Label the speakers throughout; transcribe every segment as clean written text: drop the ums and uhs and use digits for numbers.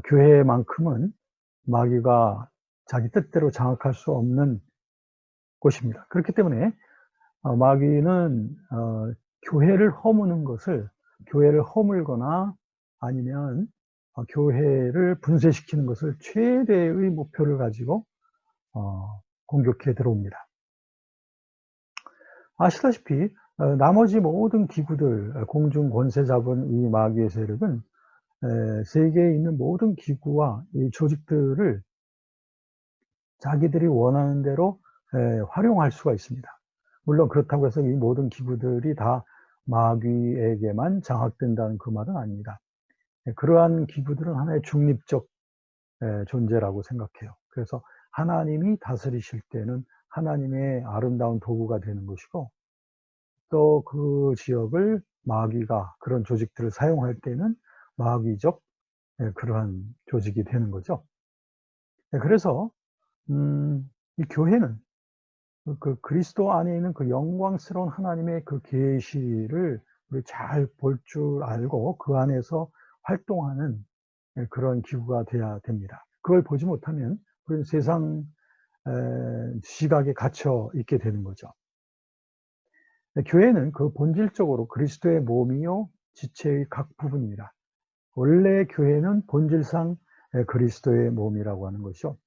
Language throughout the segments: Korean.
Speaker 1: 교회만큼은 마귀가 자기 뜻대로 장악할 수 없는 곳입니다. 그렇기 때문에 마귀는 교회를 허물거나 아니면 교회를 분쇄시키는 것을 최대의 목표를 가지고 공격해 들어옵니다. 아시다시피 나머지 모든 기구들, 공중 권세 잡은 이 마귀의 세력은 세계에 있는 모든 기구와 이 조직들을 자기들이 원하는 대로 활용할 수가 있습니다. 물론 그렇다고 해서 이 모든 기구들이 다 마귀에게만 장악된다는 그 말은 아닙니다. 그러한 기구들은 하나의 중립적 존재라고 생각해요. 그래서 하나님이 다스리실 때는 하나님의 아름다운 도구가 되는 것이고, 또 그 지역을 마귀가 그런 조직들을 사용할 때는 마귀적 그러한 조직이 되는 거죠. 그래서 이 교회는 그 그리스도 안에 있는 그 영광스러운 하나님의 그 계시를 우리 잘 볼 줄 알고 그 안에서 활동하는 그런 기구가 돼야 됩니다. 그걸 보지 못하면 우리는 세상 지각에 갇혀 있게 되는 거죠. 교회는 그 본질적으로 그리스도의 몸이요 지체의 각 부분입니다. 원래 교회는 본질상 그리스도의 몸이라고 하는 것이죠.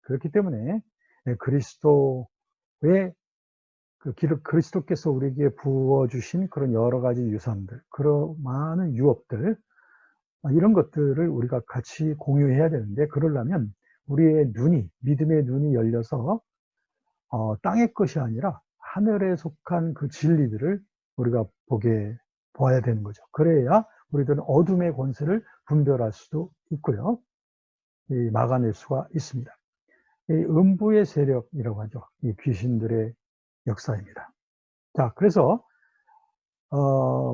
Speaker 1: 그렇기 때문에 그리스도께서 우리에게 부어주신 그런 여러 가지 유산들, 그런 많은 유업들, 이런 것들을 우리가 같이 공유해야 되는데, 그러려면 우리의 믿음의 눈이 열려서 땅의 것이 아니라 하늘에 속한 그 진리들을 우리가 보아야 되는 거죠. 그래야 우리들은 어둠의 권세를 분별할 수도 있고요, 막아낼 수가 있습니다. 이 음부의 세력이라고 하죠. 이 귀신들의 역사입니다. 자, 그래서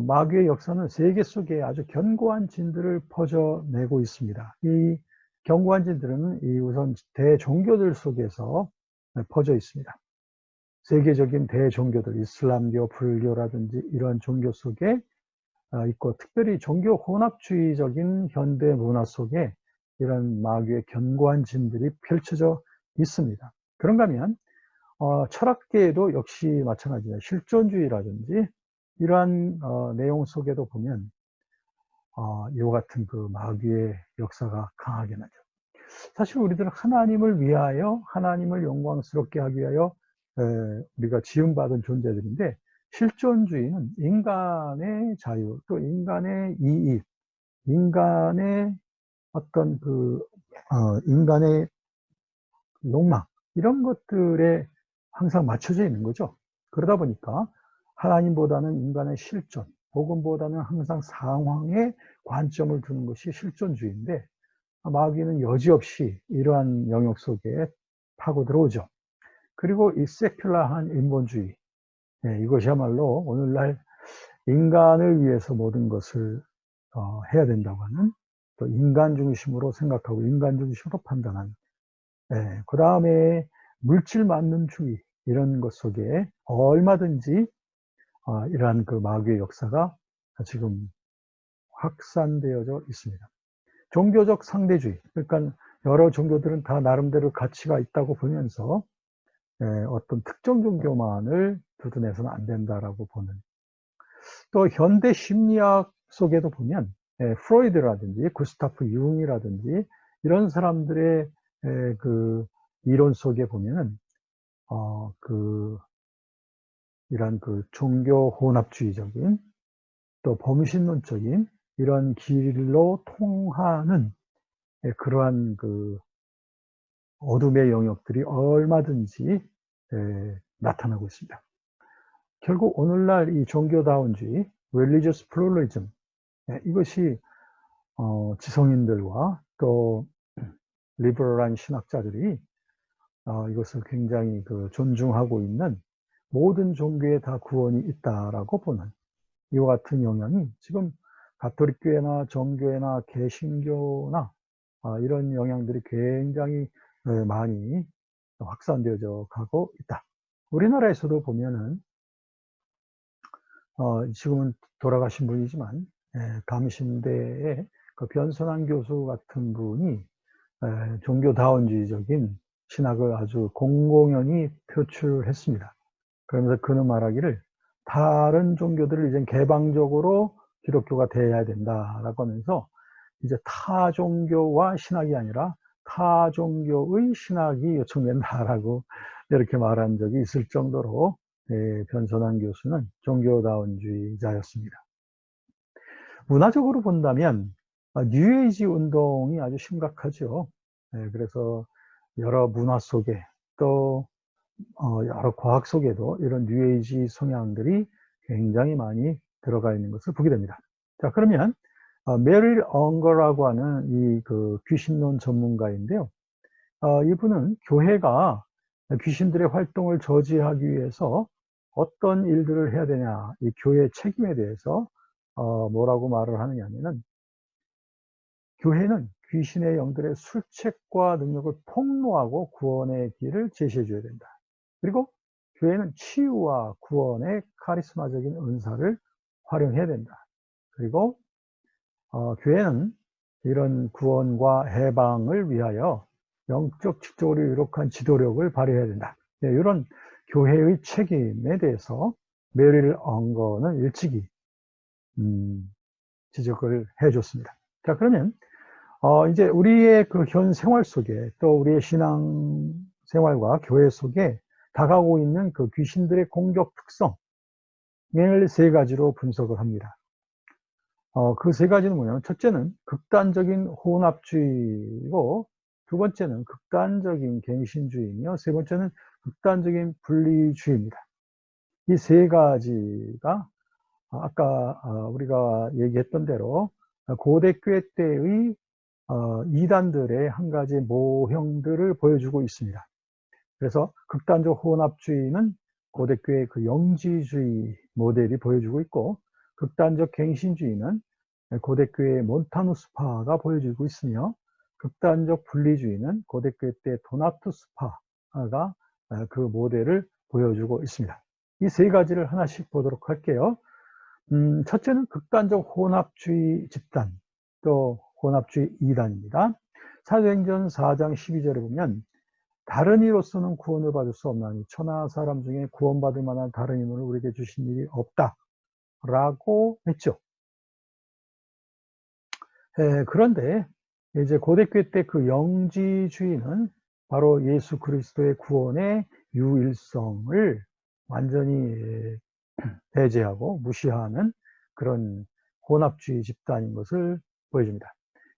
Speaker 1: 마귀의 역사는 세계 속에 아주 견고한 진들을 퍼져내고 있습니다. 이 견고한 진들은 우선 대종교들 속에서 퍼져 있습니다. 세계적인 대종교들, 이슬람교, 불교라든지 이러한 종교 속에 있고, 특별히 종교 혼합주의적인 현대 문화 속에 이런 마귀의 견고한 진들이 펼쳐져 있습니다. 그런가 하면 철학계에도 역시 마찬가지입니다. 실존주의라든지 이러한 내용 속에도 보면 이와 같은 그 마귀의 역사가 강하게 나죠. 사실 우리들은 하나님을 위하여, 하나님을 영광스럽게 하기 위하여 우리가 지음받은 존재들인데, 실존주의는 인간의 자유, 또 인간의 이익, 인간의 어떤 인간의 욕망, 이런 것들에 항상 맞춰져 있는 거죠. 그러다 보니까 하나님보다는 인간의 실존, 복음보다는 항상 상황에 관점을 두는 것이 실존주의인데, 마귀는 여지없이 이러한 영역 속에 파고 들어오죠. 그리고 이 세큘라한 인본주의, 이것이야말로 오늘날 인간을 위해서 모든 것을 해야 된다고 하는, 또 인간 중심으로 생각하고 인간 중심으로 판단하는, 그 다음에 물질 만능주의, 이런 것 속에 얼마든지 이러한 그 마귀의 역사가 지금 확산되어져 있습니다. 종교적 상대주의, 그러니까 여러 종교들은 다 나름대로 가치가 있다고 보면서 어떤 특정 종교만을 두둔해서는 안 된다라고 보는, 또 현대 심리학 속에도 보면 프로이드라든지 구스타프 융이라든지 이런 사람들의 그 이론 속에 보면은 이런 그 종교 혼합주의적인, 또 범신론적인 이런 길로 통하는 그러한 그 어둠의 영역들이 얼마든지 나타나고 있습니다. 결국 오늘날 이 종교다운주의, religious pluralism, 이것이 지성인들과 또 리버럴한 신학자들이 이것을 굉장히 존중하고 있는, 모든 종교에 다 구원이 있다라고 보는 이와 같은 영향이 지금 가톨릭교회나 정교회나 개신교나 이런 영향들이 굉장히 많이 확산되어져 가고 있다. 우리나라에서도 보면은 지금은 돌아가신 분이지만 감신대에 그 변선한 교수 같은 분이 종교다원주의적인 신학을 아주 공공연히 표출했습니다. 그러면서 그는 말하기를 다른 종교들을 이제 개방적으로 기독교가 돼야 된다라고 하면서 이제 타 종교와 신학이 아니라 타 종교의 신학이 요청된다라고 이렇게 말한 적이 있을 정도로 변선한 교수는 종교다원주의자였습니다. 문화적으로 본다면 뉴에이지 운동이 아주 심각하죠. 그래서 여러 문화 속에 또 여러 과학 속에도 이런 뉴에이지 성향들이 굉장히 많이 들어가 있는 것을 보게 됩니다. 자, 그러면 메릴 엉거라고 하는 이 그 귀신론 전문가인데요. 이분은 교회가 귀신들의 활동을 저지하기 위해서 어떤 일들을 해야 되냐, 이 교회의 책임에 대해서 뭐라고 말을 하느냐면은, 교회는 귀신의 영들의 술책과 능력을 폭로하고 구원의 길을 제시해 줘야 된다. 그리고 교회는 치유와 구원의 카리스마적인 은사를 활용해야 된다. 그리고 교회는 이런 구원과 해방을 위하여 영적 직접으로 유력한 지도력을 발휘해야 된다. 이런 교회의 책임에 대해서 메릴 엉거는 일찍이 지적을 해줬습니다. 자, 그러면 이제 우리의 그 현 생활 속에 또 우리의 신앙 생활과 교회 속에 다가오고 있는 그 귀신들의 공격 특성을 세 가지로 분석을 합니다. 그 세 가지는 뭐냐면, 첫째는 극단적인 혼합주의이고, 두 번째는 극단적인 갱신주의이며, 세 번째는 극단적인 분리주의입니다. 이 세 가지가 아까 우리가 얘기했던 대로 고대교회 때의 이단들의 한 가지 모형들을 보여주고 있습니다. 그래서 극단적 혼합주의는 고대교회의 그 영지주의 모델이 보여주고 있고, 극단적 갱신주의는 고대교회의 몬타누스파가 보여주고 있으며, 극단적 분리주의는 고대교회 때 도나투스파가 그 모델을 보여주고 있습니다. 이 세 가지를 하나씩 보도록 할게요. 첫째는 극단적 혼합주의 집단, 또 혼합주의 이단입니다. 사도행전 4장 12절에 보면, 다른 이로서는 구원을 받을 수 없나니 천하 사람 중에 구원받을 만한 다른 이름을 우리에게 주신 일이 없다 라고 했죠. 그런데 이제 고대교회 때 그 영지주의는 바로 예수 그리스도의 구원의 유일성을 완전히 배제하고 무시하는 그런 혼합주의 집단인 것을 보여줍니다.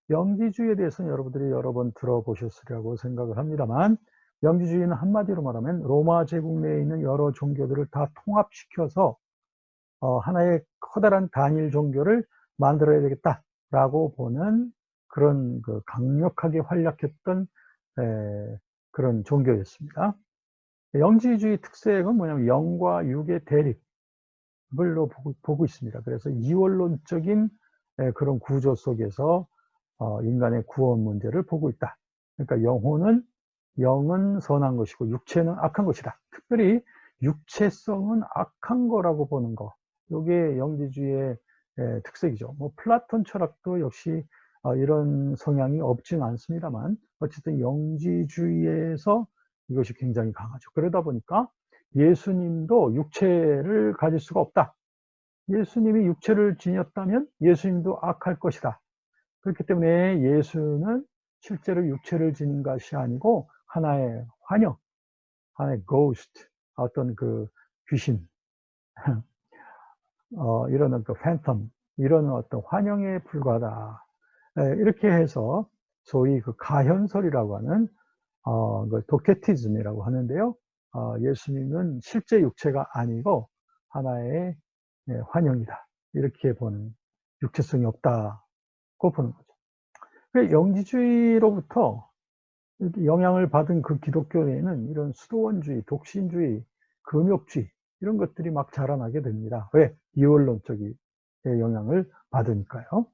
Speaker 1: 영지주의에 대해서는 여러분들이 여러 번 들어보셨으리라고 생각을 합니다만, 영지주의는 한마디로 말하면 로마 제국 내에 있는 여러 종교들을 다 통합시켜서 하나의 커다란 단일 종교를 만들어야 되겠다라고 보는 그런 그 강력하게 활약했던 그런 종교였습니다. 영지주의 특색은 뭐냐면 영과 육의 대립을로 보고 있습니다. 그래서 이원론적인 그런 구조 속에서 인간의 구원 문제를 보고 있다. 그러니까 영은 선한 것이고 육체는 악한 것이다. 특별히 육체성은 악한 거라고 보는 거, 이게 영지주의의 특색이죠. 뭐 플라톤 철학도 역시 이런 성향이 없지는 않습니다만, 어쨌든 영지주의에서 이것이 굉장히 강하죠. 그러다 보니까 예수님도 육체를 가질 수가 없다. 예수님이 육체를 지녔다면 예수님도 악할 것이다. 그렇기 때문에 예수는 실제로 육체를 지닌 것이 아니고 하나의 환영, 하나의 ghost, 어떤 그 귀신, 이런 어떤 phantom, 이런 어떤 환영에 불과하다. 이렇게 해서 소위 그 가현설이라고 하는 그 도케티즘이라고 하는데요. 예수님은 실제 육체가 아니고 하나의 환영이다. 이렇게 보는, 육체성이 없다고 보는 거죠. 영지주의로부터 영향을 받은 그 기독교에는 이런 수도원주의, 독신주의, 금욕주의 이런 것들이 막 자라나게 됩니다. 왜? 이원론적인 영향을 받으니까요.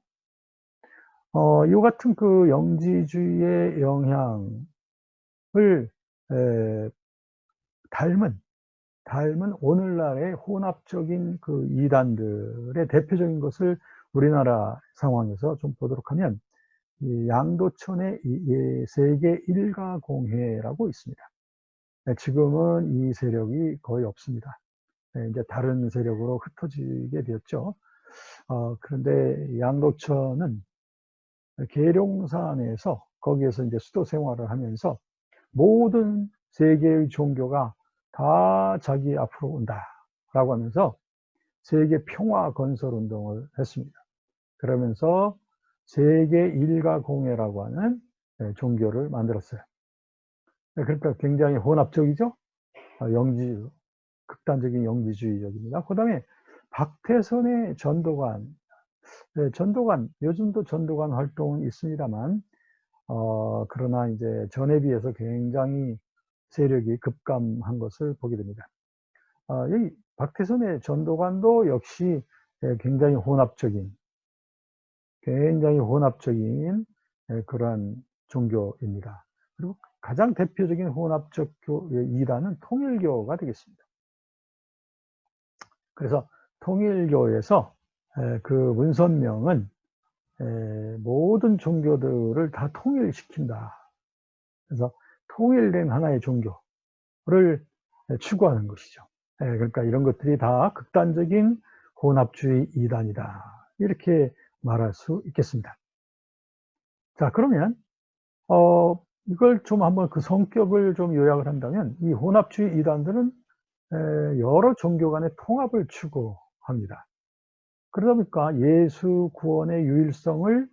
Speaker 1: 이 같은 그 영지주의의 영향을 닮은 오늘날의 혼합적인 그 이단들의 대표적인 것을 우리나라 상황에서 좀 보도록 하면, 이 양도천에 세계 일가공회라고 있습니다. 지금은 이 세력이 거의 없습니다. 이제 다른 세력으로 흩어지게 되었죠. 그런데 양도천은 계룡산에서 거기에서 이제 수도 생활을 하면서 모든 세계의 종교가 다 자기 앞으로 온다라고 하면서 세계 평화 건설 운동을 했습니다. 그러면서 세계 일가공회라고 하는 종교를 만들었어요. 그러니까 굉장히 혼합적이죠. 극단적인 영지주의적입니다. 그 다음에 박태선의 전도관, 요즘도 전도관 활동은 있습니다만, 그러나 이제 전에 비해서 굉장히 세력이 급감한 것을 보게 됩니다. 여기 박태선의 전도관도 역시 굉장히 혼합적인 그러한 종교입니다. 그리고 가장 대표적인 혼합적 이단은 통일교가 되겠습니다. 그래서 통일교에서 그 문선명은 모든 종교들을 다 통일시킨다. 그래서 통일된 하나의 종교를 추구하는 것이죠. 그러니까 이런 것들이 다 극단적인 혼합주의 이단이다. 이렇게 말할 수 있겠습니다. 자, 그러면 이걸 좀 한번 그 성격을 좀 요약을 한다면 이 혼합주의 이단들은 여러 종교 간의 통합을 추구합니다. 그러다 보니까 예수 구원의 유일성을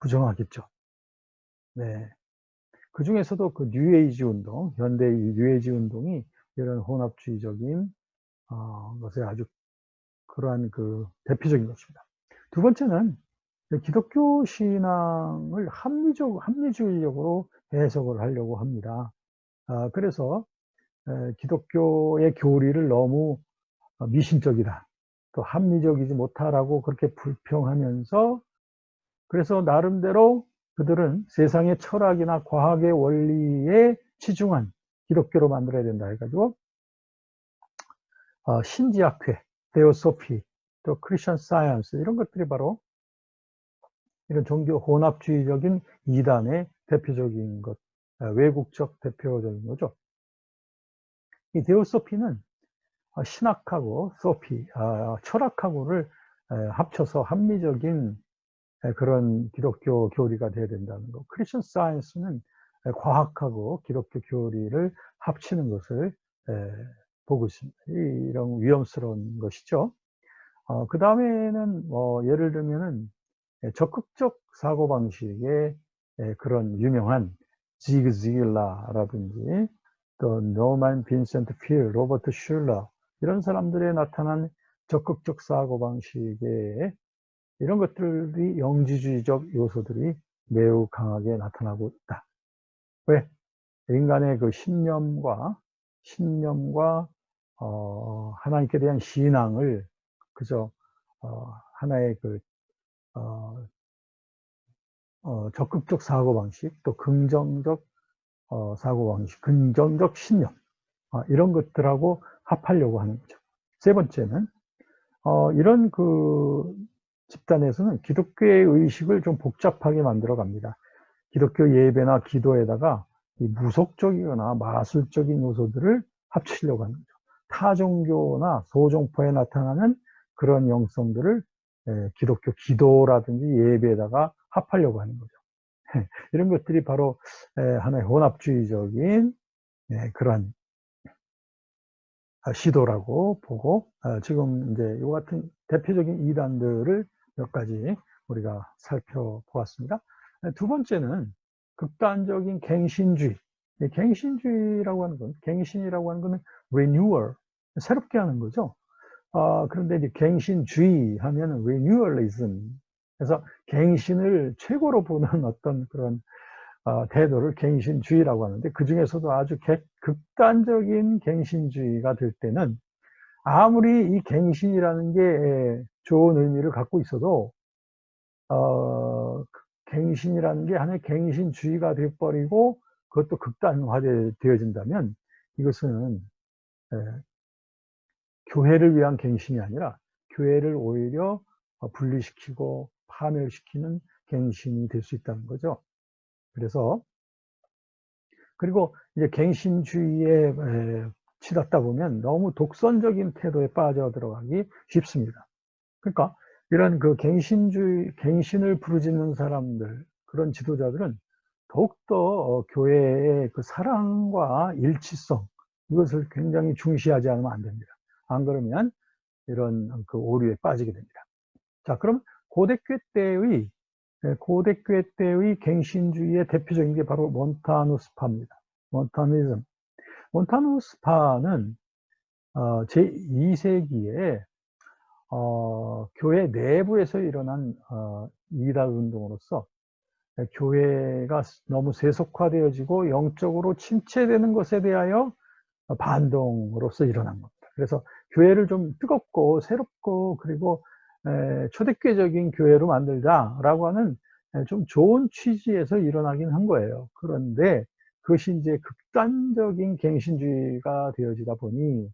Speaker 1: 부정하겠죠. 네. 그 중에서도 그 뉴에이지 운동, 현대 뉴에이지 운동이 이런 혼합주의적인 것에 아주 그러한 그 대표적인 것입니다. 두 번째는 기독교 신앙을 합리주의적으로 해석을 하려고 합니다. 그래서 기독교의 교리를 너무 미신적이다, 또 합리적이지 못하라고 그렇게 불평하면서, 그래서 나름대로 그들은 세상의 철학이나 과학의 원리에 치중한 기독교로 만들어야 된다 해가지고 신지학회, 데오소피, 또 크리스천 사이언스, 이런 것들이 바로 이런 종교 혼합주의적인 이단의 대표적인 것, 외국적 대표적인 거죠. 이 데오소피는 신학하고 소피, 철학하고를 합쳐서 합리적인 그런 기독교 교리가 돼야 된다는 거. 크리스천 사이언스는 과학하고 기독교 교리를 합치는 것을 보고 있습니다. 이런 위험스러운 것이죠. 그 다음에는 예를 들면은 적극적 사고방식의 그런 유명한 지그 지글라라든지 또 노만 빈센트 필, 로버트 슐러, 이런 사람들에 나타난 적극적 사고방식의 이런 것들이 영지주의적 요소들이 매우 강하게 나타나고 있다. 왜? 인간의 그 신념과 하나님께 대한 신앙을 그저 하나의 그 적극적 사고방식, 또 긍정적 사고방식, 긍정적 신념, 이런 것들하고 합하려고 하는 거죠. 세 번째는 이런 그 집단에서는 기독교의 의식을 좀 복잡하게 만들어 갑니다. 기독교 예배나 기도에다가 이 무속적이거나 마술적인 요소들을 합치려고 하는 거죠. 타 종교나 소종파에 나타나는 그런 영성들을 기독교 기도라든지 예배에다가 합하려고 하는 거죠. 이런 것들이 바로 하나의 혼합주의적인 그러한 시도라고 보고, 지금 이제 이 같은 대표적인 이단들을 몇 가지 우리가 살펴보았습니다. 두 번째는 극단적인 갱신주의. 갱신주의라고 하는 건, 갱신이라고 하는 것은 renewal, 새롭게 하는 거죠. 그런데 이제 갱신주의 하면은 renewalism, 그래서 갱신을 최고로 보는 어떤 그런 태도를 갱신주의라고 하는데, 그 중에서도 아주 극단적인 갱신주의가 될 때는 아무리 이 갱신이라는 게 좋은 의미를 갖고 있어도 갱신이라는 게 하나의 갱신주의가 되어버리고 그것도 극단화되어진다면 이것은 교회를 위한 갱신이 아니라 교회를 오히려 분리시키고 파멸시키는 갱신이 될 수 있다는 거죠. 그래서 그리고 이제 갱신주의에 치닫다 보면 너무 독선적인 태도에 빠져 들어가기 쉽습니다. 그러니까 이런 그 갱신을 부르짖는 사람들, 그런 지도자들은 더욱더 교회의 그 사랑과 일치성, 이것을 굉장히 중시하지 않으면 안 됩니다. 안 그러면 이런 그 오류에 빠지게 됩니다. 자, 그럼 고대교회 때의 갱신주의의 대표적인 게 바로 몬타누스파입니다. 몬타니즘. 몬타누스파는 제2세기에 교회 내부에서 일어난 이단 운동으로서 교회가 너무 세속화되어지고 영적으로 침체되는 것에 대하여 반동으로서 일어난 겁니다. 그래서 교회를 좀 뜨겁고 새롭고 그리고 초대교회적인 교회로 만들자라고 하는 좀 좋은 취지에서 일어나긴 한 거예요. 그런데 그것이 이제 극단적인 갱신주의가 되어지다 보니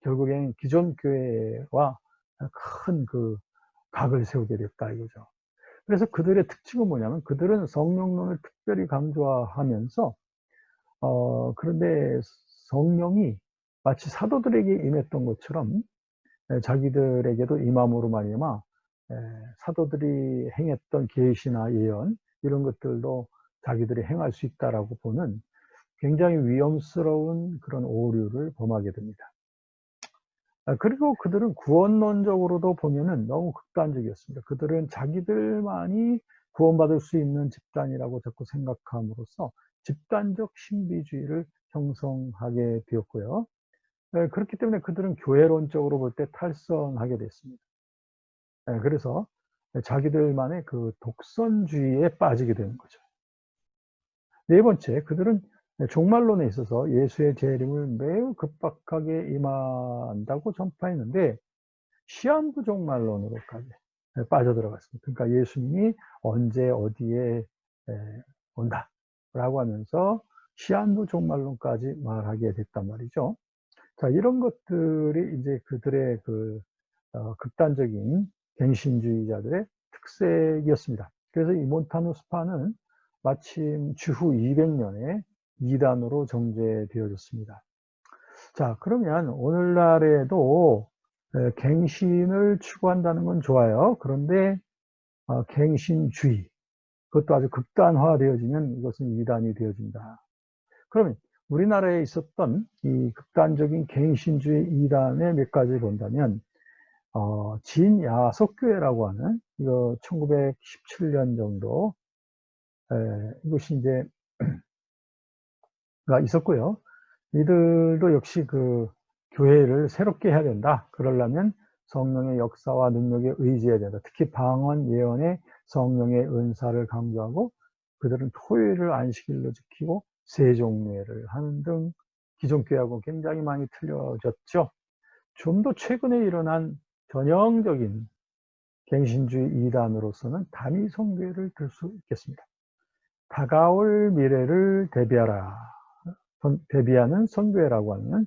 Speaker 1: 결국엔 기존 교회와 큰 그 각을 세우게 됐다 이거죠. 그래서 그들의 특징은 뭐냐면 그들은 성령론을 특별히 강조하면서 그런데 성령이 마치 사도들에게 임했던 것처럼 자기들에게도 임함으로 말미암아 사도들이 행했던 계시나 예언 이런 것들도 자기들이 행할 수 있다라고 보는 굉장히 위험스러운 그런 오류를 범하게 됩니다. 그리고 그들은 구원론적으로도 보면은 너무 극단적이었습니다. 그들은 자기들만이 구원받을 수 있는 집단이라고 자꾸 생각함으로써 집단적 신비주의를 형성하게 되었고요. 그렇기 때문에 그들은 교회론적으로 볼 때 탈선하게 됐습니다. 그래서 자기들만의 그 독선주의에 빠지게 되는 거죠. 네 번째, 그들은 종말론에 있어서 예수의 재림을 매우 급박하게 임한다고 전파했는데 시한부 종말론으로까지 빠져들어갔습니다. 그러니까 예수님이 언제 어디에 온다라고 하면서 시한부 종말론까지 말하게 됐단 말이죠. 자, 이런 것들이 이제 그들의 그 극단적인 갱신주의자들의 특색이었습니다. 그래서 이 몬타누스파는 마침 주후 200년에 이단으로 정제되어졌습니다. 자, 그러면 오늘날에도 갱신을 추구한다는 건 좋아요. 그런데 갱신주의, 그것도 아주 극단화되어지면 이것은 이단이 되어진다. 그러면 우리나라에 있었던 이 극단적인 갱신주의 이단의 몇 가지 본다면 진야속교회라고 하는 이거 1917년 정도 이것이 이제 가 있었고요. 이들도 역시 그 교회를 새롭게 해야 된다. 그러려면 성령의 역사와 능력에 의지해야 된다. 특히 방언 예언의 성령의 은사를 강조하고 그들은 토요일을 안식일로 지키고 세종례를 하는 등 기존 교회하고 굉장히 많이 틀려졌죠. 좀 더 최근에 일어난 전형적인 갱신주의 이단으로서는 다미성교회를 들 수 있겠습니다. 다가올 미래를 대비하는 선교회라고 하는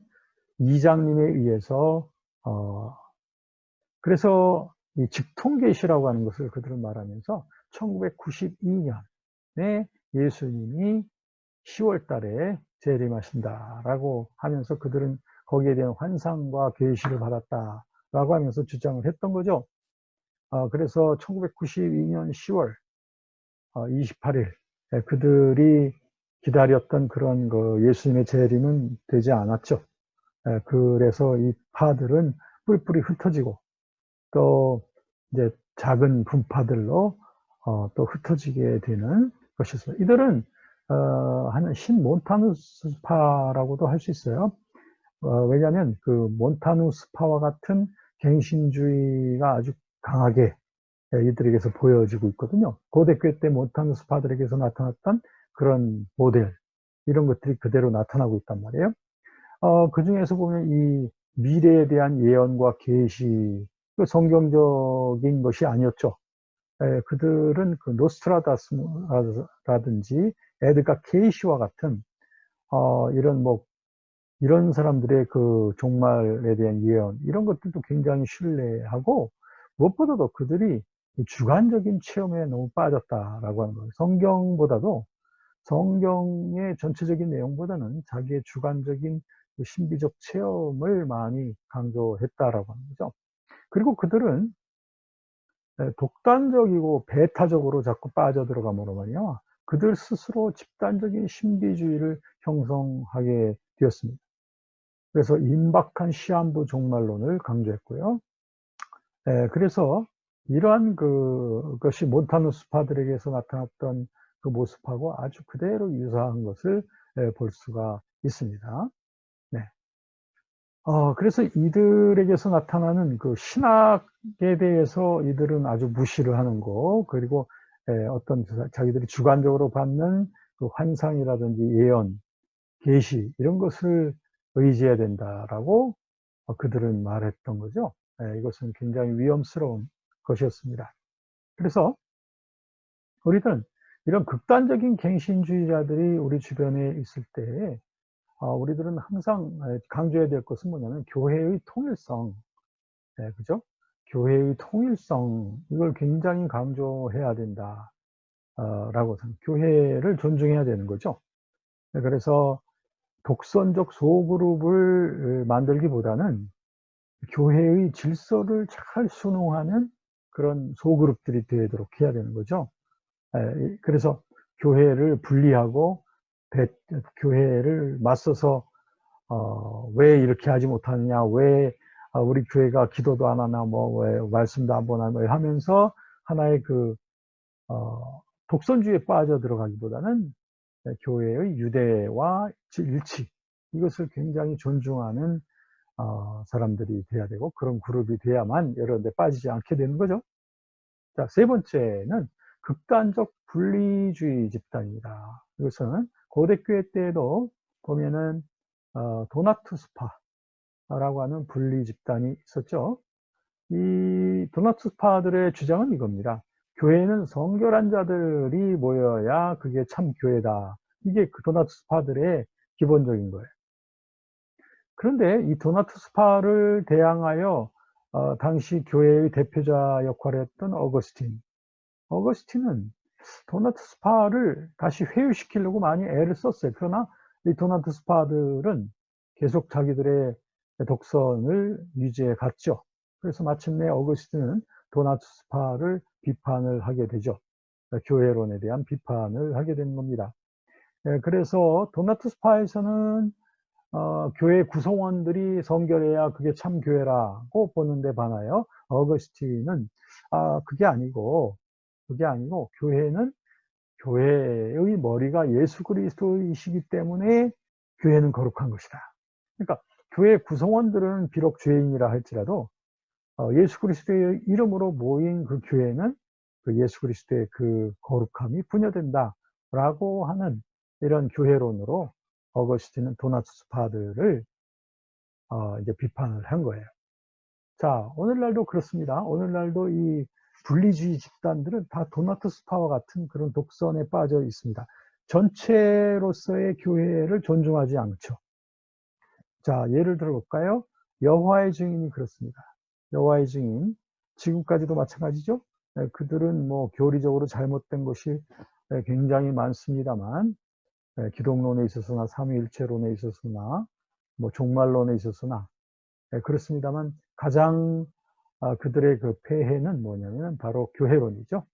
Speaker 1: 이장님에 의해서 그래서 이 직통계시라고 하는 것을 그들은 말하면서 1992년에 예수님이 10월 달에 재림하신다라고 하면서 그들은 거기에 대한 환상과 계시를 받았다라고 하면서 주장을 했던 거죠. 그래서 1992년 10월 28일 그들이 기다렸던 그런 그 예수님의 재림은 되지 않았죠. 그래서 이 파들은 뿔뿔이 흩어지고 또 이제 작은 분파들로 또 흩어지게 되는 것이었습니다. 이들은 한 신몬타누스파라고도 할 수 있어요. 왜냐하면 그 몬타누스파와 같은 갱신주의가 아주 강하게 이들에게서 보여지고 있거든요. 고대교회 때 몬타누스파들에게서 나타났던 그런 모델 이런 것들이 그대로 나타나고 있단 말이에요. 그 중에서 보면 이 미래에 대한 예언과 계시, 그 성경적인 것이 아니었죠. 그들은 그 노스트라다스라든지 에드가 케이시와 같은 이런 사람들의 그 종말에 대한 예언 이런 것들도 굉장히 신뢰하고 무엇보다도 그들이 이 주관적인 체험에 너무 빠졌다라고 하는 거예요. 성경의 전체적인 내용보다는 자기의 주관적인 그 신비적 체험을 많이 강조했다라고 하는 거죠. 그리고 그들은 독단적이고 배타적으로 자꾸 빠져들어감으로 말이야 그들 스스로 집단적인 신비주의를 형성하게 되었습니다. 그래서 임박한 시한부 종말론을 강조했고요. 그래서 이러한 것이 몬타누스파들에게서 나타났던 그 모습하고 아주 그대로 유사한 것을 볼 수가 있습니다. 네. 그래서 이들에게서 나타나는 그 신학에 대해서 이들은 아주 무시를 하는 거, 그리고 어떤 자기들이 주관적으로 받는 그 환상이라든지 예언, 계시 이런 것을 의지해야 된다라고 그들은 말했던 거죠. 이것은 굉장히 위험스러운 것이었습니다. 그래서 우리들은 이런 극단적인 갱신주의자들이 우리 주변에 있을 때 우리들은 항상 강조해야 될 것은 뭐냐면 교회의 통일성, 그죠? 교회의 통일성 이걸 굉장히 강조해야 된다. 라고 교회를 존중해야 되는 거죠. 그래서 독선적 소그룹을 만들기보다는 교회의 질서를 잘 순응하는 그런 소그룹들이 되도록 해야 되는 거죠. 그래서 교회를 분리하고 교회를 맞서서 왜 이렇게 하지 못하느냐, 왜 우리 교회가 기도도 안 하나, 뭐 왜 말씀도 안 보나, 뭐 하면서 하나의 그 독선주의에 빠져 들어가기보다는 교회의 유대와 일치 이것을 굉장히 존중하는 사람들이 돼야 되고 그런 그룹이 돼야만 여러 데 빠지지 않게 되는 거죠. 자, 세 번째는 극단적 분리주의 집단이다. 이것은 고대교회 때에도 보면은 도나투스파라고 하는 분리 집단이 있었죠. 이 도나투스파들의 주장은 이겁니다. 교회는 성결한 자들이 모여야 그게 참 교회다. 이게 그 도나투스파들의 기본적인 거예요. 그런데 이 도나투스파를 대항하여 당시 교회의 대표자 역할을 했던 어거스틴은 도나투스파를 다시 회유시키려고 많이 애를 썼어요. 그러나 이 도나투스파들은 계속 자기들의 독선을 유지해 갔죠. 그래서 마침내 어거스틴은 도나투스파를 비판을 하게 되죠. 교회론에 대한 비판을 하게 된 겁니다. 그래서 도나투스파에서는 교회 구성원들이 성결해야 그게 참 교회라고 보는데 반하여 어거스틴은 그게 아니고 교회는 교회의 머리가 예수 그리스도이시기 때문에 교회는 거룩한 것이다. 그러니까 교회 구성원들은 비록 죄인이라 할지라도 예수 그리스도의 이름으로 모인 그 교회는 그 예수 그리스도의 그 거룩함이 분여된다라고 하는 이런 교회론으로 어거스틴은 도나투스파들을 이제 비판을 한 거예요. 자, 오늘날도 그렇습니다. 오늘날도 이 분리주의 집단들은 다 도나투스파와 같은 그런 독선에 빠져 있습니다. 전체로서의 교회를 존중하지 않죠. 자, 예를 들어 볼까요? 여호와의 증인이 그렇습니다. 여호와의 증인, 지금까지도 마찬가지죠. 그들은 뭐 교리적으로 잘못된 것이 굉장히 많습니다만, 기독론에 있어서나 삼위일체론에 있어서나 뭐 종말론에 있어서나 그렇습니다만 가장 그들의 그 폐해는 뭐냐면 바로 교회론이죠.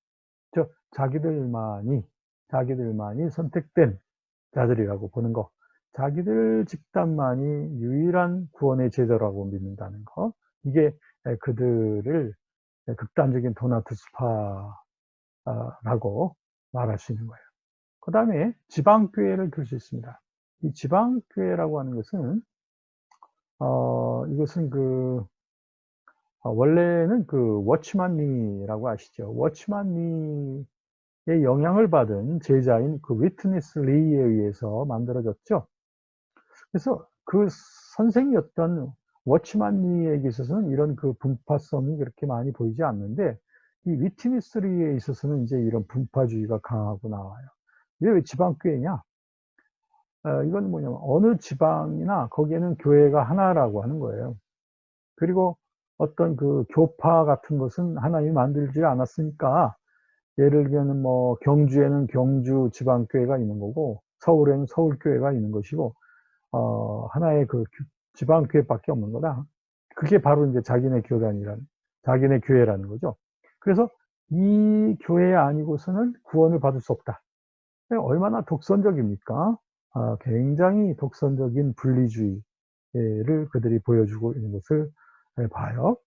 Speaker 1: 즉 자기들만이 선택된 자들이라고 보는 거, 자기들 집단만이 유일한 구원의 제도라고 믿는다는 거, 이게 그들을 극단적인 도나투스파라고 말할 수 있는 거예요. 그 다음에 지방교회를 들 수 있습니다. 이 지방교회라고 하는 것은 이것은 원래는 그 워치만 리라고 아시죠? 워치만 리의 영향을 받은 제자인 그 위트니스 리에 의해서 만들어졌죠. 그래서 그 선생이었던 워치만 리에게 있어서는 이런 그 분파성이 그렇게 많이 보이지 않는데 이 위트니스 리에 있어서는 이제 이런 분파주의가 강하고 나와요. 왜 지방교회냐? 이건 뭐냐면 어느 지방이나 거기에는 교회가 하나라고 하는 거예요. 그리고 어떤 그 교파 같은 것은 하나님이 만들지 않았으니까, 예를 들면 뭐 경주에는 경주 지방교회가 있는 거고, 서울에는 서울교회가 있는 것이고, 하나의 그 지방교회밖에 없는 거다. 그게 바로 이제 자기네 교단이라는, 자기네 교회라는 거죠. 그래서 이 교회 아니고서는 구원을 받을 수 없다. 얼마나 독선적입니까? 굉장히 독선적인 분리주의를 그들이 보여주고 있는 것을 봐요.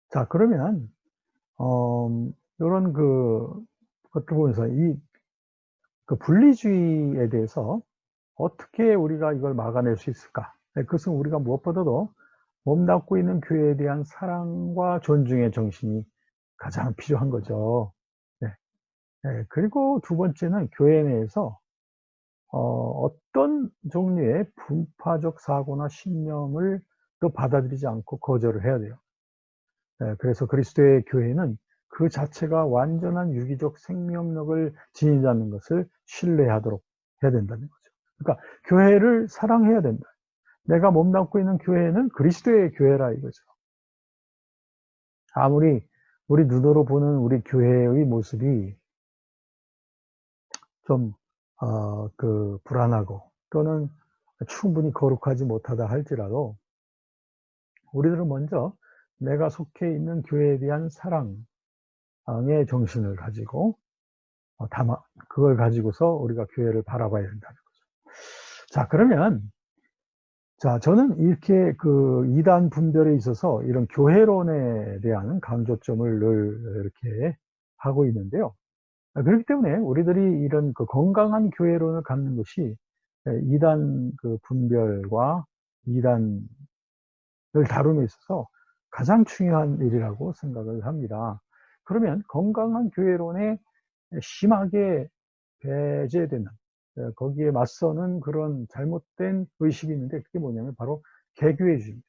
Speaker 1: 자, 그러면 이런 것들 보면서 그 분리주의에 대해서 어떻게 우리가 이걸 막아낼 수 있을까? 그것은 우리가 무엇보다도 몸담고 있는 교회에 대한 사랑과 존중의 정신이 가장 필요한 거죠. 네. 그리고 두 번째는 교회 내에서 어떤 종류의 분파적 사고나 신념을 또 받아들이지 않고 거절을 해야 돼요. 그래서 그리스도의 교회는 그 자체가 완전한 유기적 생명력을 지니자는 것을 신뢰하도록 해야 된다는 거죠. 그러니까 교회를 사랑해야 된다. 내가 몸담고 있는 교회는 그리스도의 교회라 이거죠. 아무리 우리 눈으로 보는 우리 교회의 모습이 좀 불안하고 또는 충분히 거룩하지 못하다 할지라도, 우리들은 먼저 내가 속해 있는 교회에 대한 사랑의 정신을 가지고 그걸 가지고서 우리가 교회를 바라봐야 된다는 거죠. 자, 그러면 저는 이렇게 그 이단 분별에 있어서 이런 교회론에 대한 강조점을 늘 이렇게 하고 있는데요. 그렇기 때문에 우리들이 이런 그 건강한 교회론을 갖는 것이 이단 그 분별과 이단을 다룸에 있어서 가장 중요한 일이라고 생각을 합니다. 그러면 건강한 교회론에 심하게 배제되는, 거기에 맞서는 그런 잘못된 의식이 있는데, 그게 뭐냐면 바로 개교회주의입니다.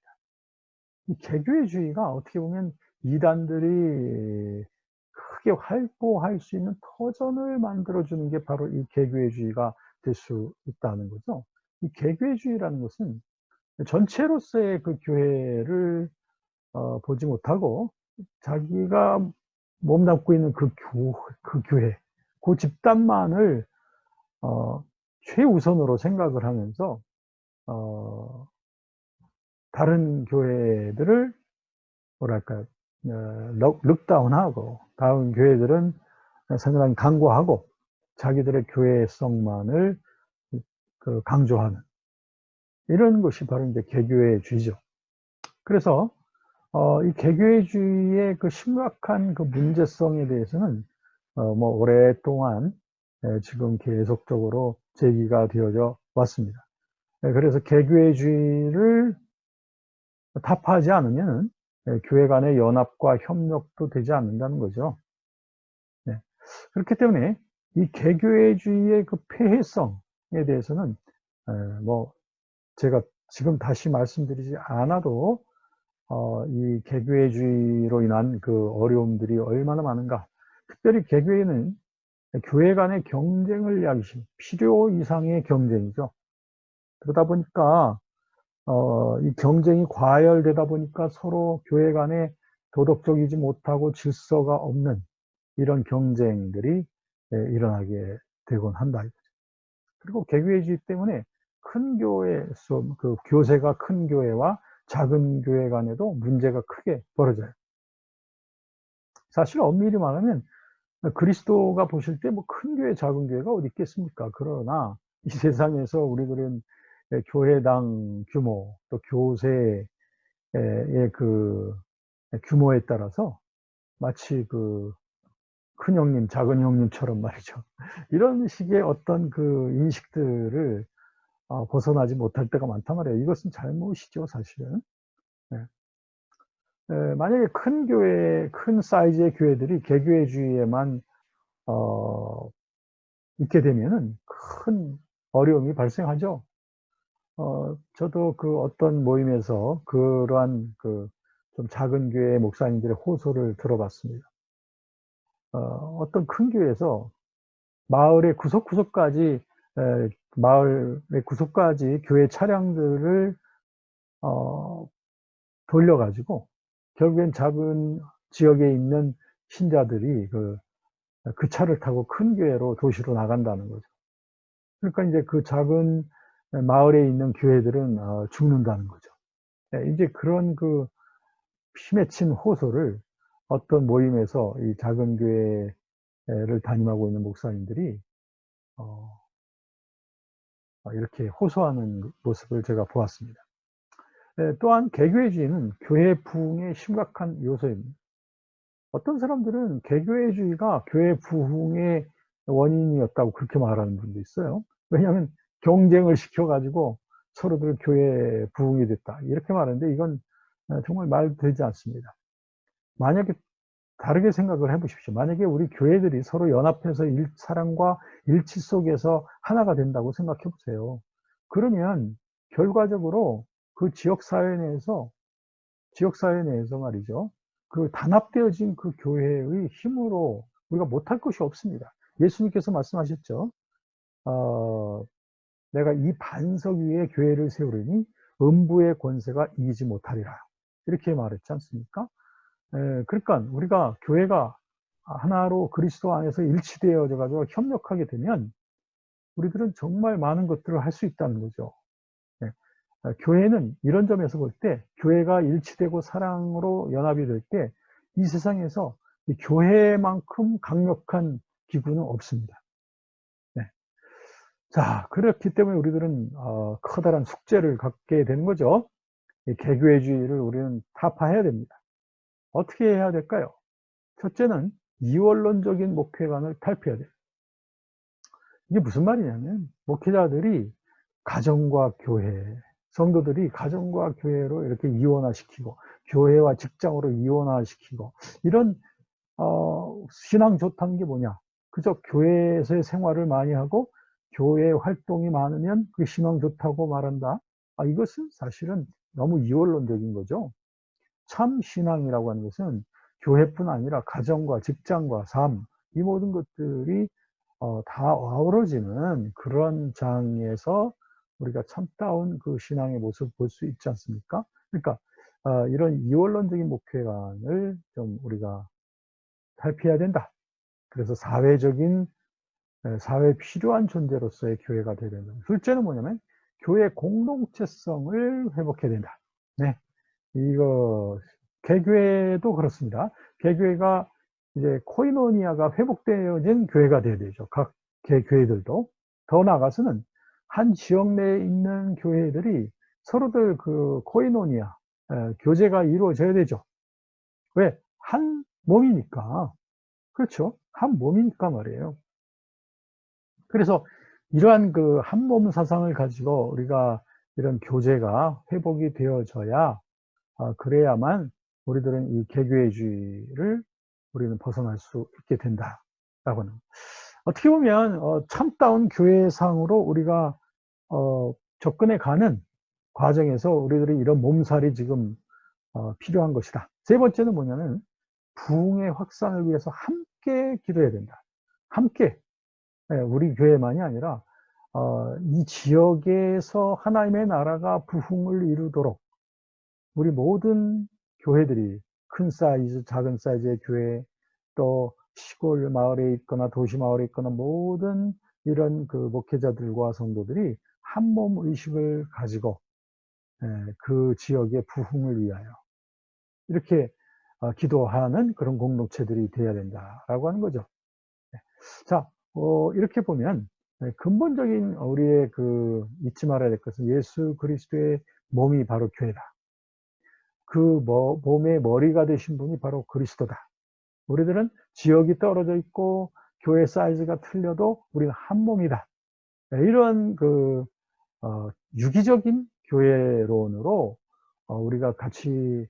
Speaker 1: 이 개교회주의가 어떻게 보면 이단들이 크게 활보할 수 있는 터전을 만들어주는 게 바로 이 개교회주의가 될 수 있다는 거죠. 이 개교회주의라는 것은 전체로서의 그 교회를 보지 못하고 자기가 몸담고 있는 그 교회, 그 집단만을 최우선으로 생각을 하면서 다른 교회들을 뭐랄까요, 룩다운하고, 다른 교회들은 상당히 간과하고 자기들의 교회성만을 강조하는, 이런 것이 바로 이제 개교회주의죠. 그래서 이 개교회주의의 그 심각한 그 문제성에 대해서는 뭐 오랫동안 지금 계속적으로 제기가 되어져 왔습니다. 그래서 개교회주의를 타파하지 않으면 교회 간의 연합과 협력도 되지 않는다는 거죠. 네. 그렇기 때문에 이 개교회주의의 그 폐해성에 대해서는 뭐 제가 지금 다시 말씀드리지 않아도 이 개교회주의로 인한 그 어려움들이 얼마나 많은가. 특별히 개교회는 교회 간의 경쟁을 야기시키는 필요 이상의 경쟁이죠. 그러다 보니까 이 경쟁이 과열되다 보니까 서로 교회 간에 도덕적이지 못하고 질서가 없는 이런 경쟁들이 일어나게 되곤 한다. 그리고 개교회주의 때문에 큰 교회, 그 교세가 큰 교회와 작은 교회 간에도 문제가 크게 벌어져요. 사실 엄밀히 말하면 그리스도가 보실 때 뭐 큰 교회, 작은 교회가 어디 있겠습니까? 그러나 이 세상에서 우리들은 교회당 규모, 또 교세의 그 규모에 따라서 마치 그 큰 형님, 작은 형님처럼 말이죠. 이런 식의 어떤 그 인식들을 벗어나지 못할 때가 많단 말이에요. 이것은 잘못이죠, 사실은. 네. 만약에 큰 교회, 큰 사이즈의 교회들이 개교회주의에만 있게 되면은 큰 어려움이 발생하죠. 저도 그 어떤 모임에서 그러한 그 좀 작은 교회 목사님들의 호소를 들어봤습니다. 어떤 큰 교회에서 마을의 구석구석까지, 마을의 구석까지 교회 차량들을 어 돌려 가지고 결국엔 작은 지역에 있는 신자들이 그 차를 타고 큰 교회로 도시로 나간다는 거죠. 그러니까 인제 그 작은 마을에 있는 교회들은 죽는다는 거죠. 예, 인제 그런 피 맺힌 호소를 어떤 모임에서 이 작은 교회를 담임하고 있는 목사님들이 어 이렇게 호소하는 모습을 제가 보았습니다. 예, 또한 개교회주의는 교회 부흥의 심각한 요소입니다. 어떤 사람들은 개교회주의가 교회 부흥의 원인이었다고 그렇게 말하는 분도 있어요. 왜냐하면 경쟁을 시켜 가지고 서로들 교회 부흥이 됐다 이렇게 말하는데 이건 정말 말도 되지 않습니다. 만약에 다르게 생각을 해 보십시오. 만약에 우리 교회들이 서로 연합해서 사랑과 일치 속에서 하나가 된다고 생각해 보세요. 그러면 결과적으로 그 지역 사회 내에서 말이죠. 그 단합되어진 그 교회의 힘으로 우리가 못할 것이 없습니다. 예수님께서 말씀하셨죠. 어 "내가 이 반석 위에 교회를 세우리니 음부의 권세가 이기지 못하리라." 이렇게 말했지 않습니까? 예, 그러니까 우리가 교회가 하나로 그리스도 안에서 일치되어져 가지고 협력하게 되면 우리들은 정말 많은 것들을 할 수 있다는 거죠. 예. 교회는 이런 점에서 볼 때 교회가 일치되고 사랑으로 연합이 될 때 이 세상에서 이 교회만큼 강력한 기구는 없습니다. 네. 자, 그렇기 때문에 우리들은 커다란 숙제를 갖게 되는 거죠. 이 개교회주의를 우리는 타파해야 됩니다. 어떻게 해야 될까요? 첫째는 이원론적인 목회관을 탈피해야 돼요. 이게 무슨 말이냐면 목회자들이 가정과 교회, 성도들이 가정과 교회로 이렇게 이원화시키고 교회와 직장으로 이원화시키고 이런 신앙 좋다는 게 뭐냐? 그저 교회에서의 생활을 많이 하고 교회 활동이 많으면 그 신앙 좋다고 말한다. 이것은 사실은 너무 이원론적인 거죠. 참 신앙이라고 하는 것은 교회뿐 아니라 가정과 직장과 삶, 이 모든 것들이 다 어우러지는 그런 장에서 우리가 참다운 그 신앙의 모습을 볼 수 있지 않습니까? 그러니까 이런 이원론적인 목회관을 좀 우리가 탈피해야 된다. 그래서 사회에 필요한 존재로서의 교회가 되야 된다. 둘째는 뭐냐면 교회 공동체성을 회복해야 된다. 네. 이거 개교회도 그렇습니다. 개교회가 이제 코이노니아가 회복되어진 교회가 돼야 되죠. 각 개교회들도. 더 나아가서는 한 지역 내에 있는 교회들이 서로들 그 코이노니아 교제가 이루어져야 되죠. 왜? 한 몸이니까. 그렇죠. 한 몸이니까 말이에요. 그래서 이러한 그 한 몸 사상을 가지고 우리가 이런 교제가 회복이 되어져야 그래야만 우리들은 이 개교회주의를 우리는 벗어날 수 있게 된다라고는. 어떻게 보면 참다운 교회상으로 우리가 접근해 가는 과정에서 우리들이 이런 몸살이 지금 필요한 것이다. 세 번째는 뭐냐면 부흥의 확산을 위해서 함께 기도해야 된다. 함께. 예, 우리 교회만이 아니라 이 지역에서 하나님의 나라가 부흥을 이루도록 우리 모든 교회들이 큰 사이즈, 작은 사이즈의 교회, 또 시골 마을에 있거나 도시 마을에 있거나 모든 이런 그 목회자들과 성도들이 한 몸 의식을 가지고 그 지역의 부흥을 위하여 이렇게 기도하는 그런 공동체들이 되어야 된다라고 하는 거죠. 네. 자, 이렇게 보면 근본적인 우리의 잊지 말아야 될 것은 예수 그리스도의 몸이 바로 교회다. 몸의 머리가 되신 분이 바로 그리스도다. 우리들은 지역이 떨어져 있고 교회 사이즈가 틀려도 우리는 한 몸이다. 이런 유기적인 교회론으로 우리가 같이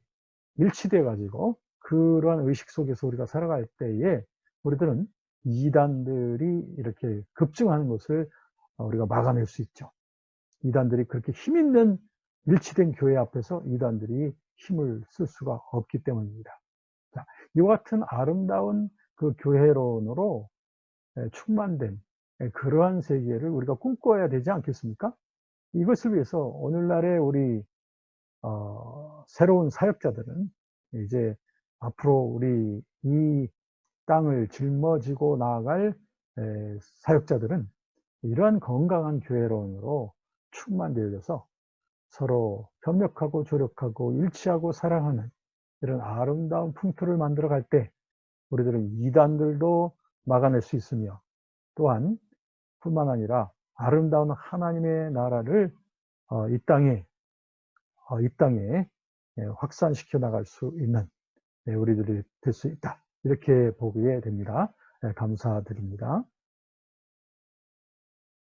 Speaker 1: 일치돼 가지고 그러한 의식 속에서 우리가 살아갈 때에 우리들은 이단들이 이렇게 급증하는 것을 우리가 막아낼 수 있죠. 이단들이 그렇게 힘 있는 일치된 교회 앞에서 이단들이 힘을 쓸 수가 없기 때문입니다. 자, 이와 같은 아름다운 그 교회론으로 충만된 그러한 세계를 우리가 꿈꿔야 되지 않겠습니까? 이것을 위해서 오늘날의 우리 새로운 사역자들은 이제 앞으로 우리 이 땅을 짊어지고 나아갈 사역자들은 이러한 건강한 교회론으로 충만되어져서 서로 협력하고 조력하고 일치하고 사랑하는 이런 아름다운 풍토를 만들어 갈 때 우리들은 이단들도 막아낼 수 있으며, 또한 뿐만 아니라 아름다운 하나님의 나라를 이 땅에 확산시켜 나갈 수 있는 우리들이 될 수 있다, 이렇게 보게 됩니다. 감사드립니다.